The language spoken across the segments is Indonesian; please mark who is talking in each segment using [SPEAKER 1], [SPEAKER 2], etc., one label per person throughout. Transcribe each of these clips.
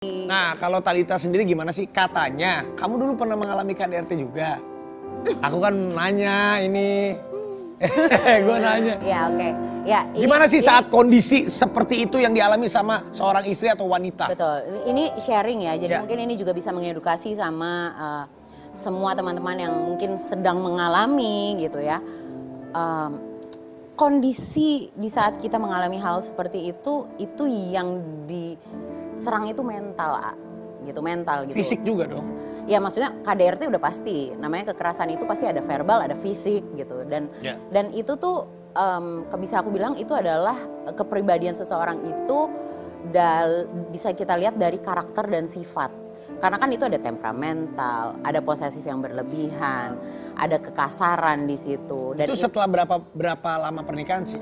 [SPEAKER 1] Nah, kalau Thalita sendiri gimana sih? Katanya, kamu dulu pernah mengalami KDRT juga. Aku kan nanya ini. Gue nanya.
[SPEAKER 2] Ya, oke. Ya,
[SPEAKER 1] gimana sih saat kondisi seperti itu yang dialami sama seorang istri atau wanita?
[SPEAKER 2] Betul. Ini sharing ya. Jadi
[SPEAKER 1] Ya.
[SPEAKER 2] mungkin ini juga bisa mengedukasi sama semua teman-teman yang mungkin sedang mengalami gitu ya. Kondisi di saat kita mengalami hal seperti itu yang diserang itu mental, gitu, mental gitu.
[SPEAKER 1] Fisik juga dong.
[SPEAKER 2] Ya maksudnya KDRT udah pasti, namanya kekerasan itu pasti ada verbal, ada fisik gitu. Dan itu tuh bisa aku bilang itu adalah kepribadian seseorang itu bisa kita lihat dari karakter dan sifat. Karena kan itu ada temperamental, ada posesif yang berlebihan, ada kekasaran di situ. Dan
[SPEAKER 1] itu setelah berapa lama pernikahan sih?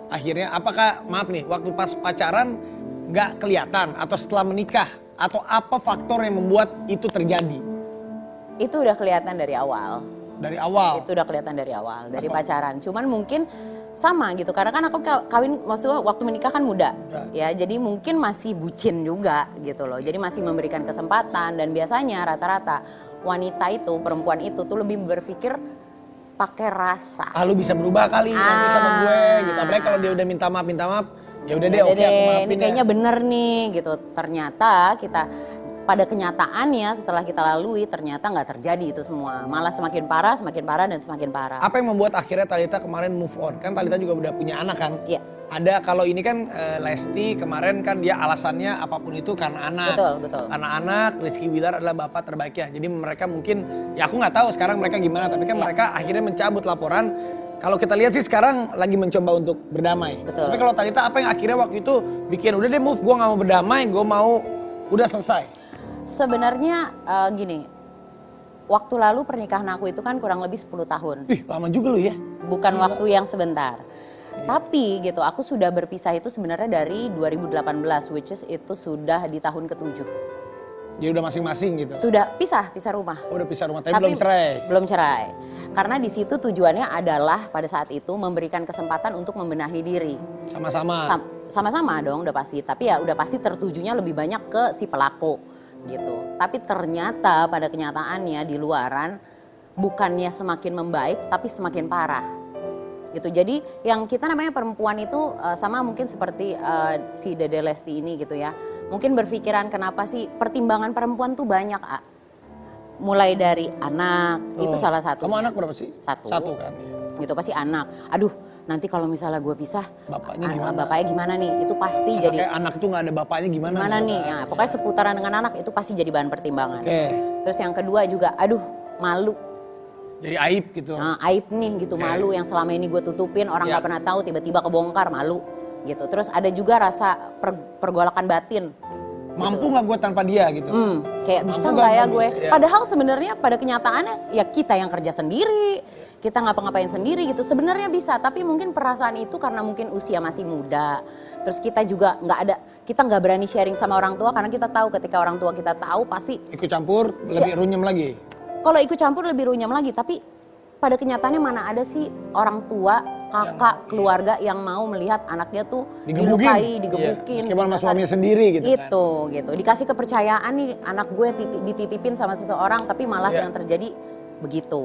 [SPEAKER 1] Akhirnya apakah, maaf nih, waktu pas pacaran nggak kelihatan atau setelah menikah? Atau apa faktor yang membuat itu terjadi?
[SPEAKER 2] Itu udah kelihatan dari awal.
[SPEAKER 1] Dari awal?
[SPEAKER 2] Itu udah kelihatan dari awal, dari pacaran. Cuman mungkin sama gitu, karena kan aku kawin, maksudnya waktu menikah kan muda. Ya, jadi mungkin masih bucin juga gitu loh. Jadi masih memberikan kesempatan dan biasanya rata-rata wanita itu, perempuan itu tuh lebih berpikir pakai rasa.
[SPEAKER 1] Lu bisa berubah kali nanti sama gue gitu. Apalagi kalau dia udah minta maaf, ya udah deh, oke, aku maafin
[SPEAKER 2] ini kayaknya
[SPEAKER 1] ya.
[SPEAKER 2] bener nih gitu. Ternyata kita pada kenyataannya setelah kita lalui ternyata nggak terjadi itu semua. Malah semakin parah dan semakin parah.
[SPEAKER 1] Apa yang membuat akhirnya Thalita kemarin move on? Kan Thalita juga udah punya anak kan?
[SPEAKER 2] Iya.
[SPEAKER 1] Ada, kalau ini kan Lesti kemarin kan dia alasannya apapun itu karena anak.
[SPEAKER 2] Betul.
[SPEAKER 1] Karena anak, Rizky Bilar adalah bapak terbaiknya. Jadi mereka mungkin, ya aku nggak tahu sekarang mereka gimana. Tapi kan mereka akhirnya mencabut laporan. Kalau kita lihat sih sekarang lagi mencoba untuk berdamai.
[SPEAKER 2] Betul.
[SPEAKER 1] Tapi kalau Thalita apa yang akhirnya waktu itu bikin udah deh move, gue nggak mau berdamai, gue mau udah selesai.
[SPEAKER 2] Sebenarnya gini, waktu lalu pernikahan aku itu kan kurang lebih 10 tahun.
[SPEAKER 1] Ih, lama juga lu ya.
[SPEAKER 2] Bukan waktu yang sebentar. Tapi gitu, aku sudah berpisah itu sebenarnya dari 2018, which is itu sudah di tahun ke-7.
[SPEAKER 1] Dia udah masing-masing gitu.
[SPEAKER 2] Sudah pisah rumah.
[SPEAKER 1] Oh, udah pisah rumah, tapi belum cerai.
[SPEAKER 2] Belum cerai. Karena di situ tujuannya adalah pada saat itu memberikan kesempatan untuk membenahi diri.
[SPEAKER 1] Sama-sama.
[SPEAKER 2] Sama-sama dong udah pasti, tapi ya udah pasti tertujunya lebih banyak ke si pelaku gitu. Tapi ternyata pada kenyataannya di luaran bukannya semakin membaik tapi semakin parah. Gitu. Jadi yang kita namanya perempuan itu sama mungkin seperti si Dede Lesti ini gitu ya. Mungkin berpikiran kenapa sih pertimbangan perempuan tuh banyak, mulai dari anak, itu salah satu.
[SPEAKER 1] Kamu anak berapa sih?
[SPEAKER 2] Satu
[SPEAKER 1] kan.
[SPEAKER 2] Itu pasti anak. Aduh, nanti kalau misalnya gue pisah,
[SPEAKER 1] bapaknya
[SPEAKER 2] gimana nih? Itu pasti
[SPEAKER 1] jadi
[SPEAKER 2] jadi
[SPEAKER 1] anak tuh nggak ada bapaknya gimana?
[SPEAKER 2] Gimana nih? Ya, pokoknya seputaran dengan anak itu pasti jadi bahan pertimbangan. Terus yang kedua juga, aduh, malu.
[SPEAKER 1] Jadi aib gitu.
[SPEAKER 2] Nah, aib nih gitu, malu yang selama ini gue tutupin, orang nggak pernah tahu, tiba-tiba kebongkar, malu gitu. Terus ada juga rasa pergolakan batin.
[SPEAKER 1] Mampu nggak gue tanpa dia gitu?
[SPEAKER 2] Kayak bisa nggak ya gue? Padahal sebenarnya pada kenyataannya ya kita yang kerja sendiri, kita ngapa-ngapain sendiri gitu. Sebenarnya bisa, tapi mungkin perasaan itu karena mungkin usia masih muda. Terus kita juga kita nggak berani sharing sama orang tua karena kita tahu ketika orang tua kita tahu pasti
[SPEAKER 1] ikut campur lebih runyam lagi.
[SPEAKER 2] Kalau ikut campur lebih runyam lagi, tapi pada kenyataannya mana ada sih orang tua, kakak, keluarga yang mau melihat anaknya tuh dilukai, digebukin.
[SPEAKER 1] Meskipun sama suaminya sendiri gitu
[SPEAKER 2] kan. Gitu. Dikasih kepercayaan nih anak gue dititipin sama seseorang tapi malah yang terjadi begitu.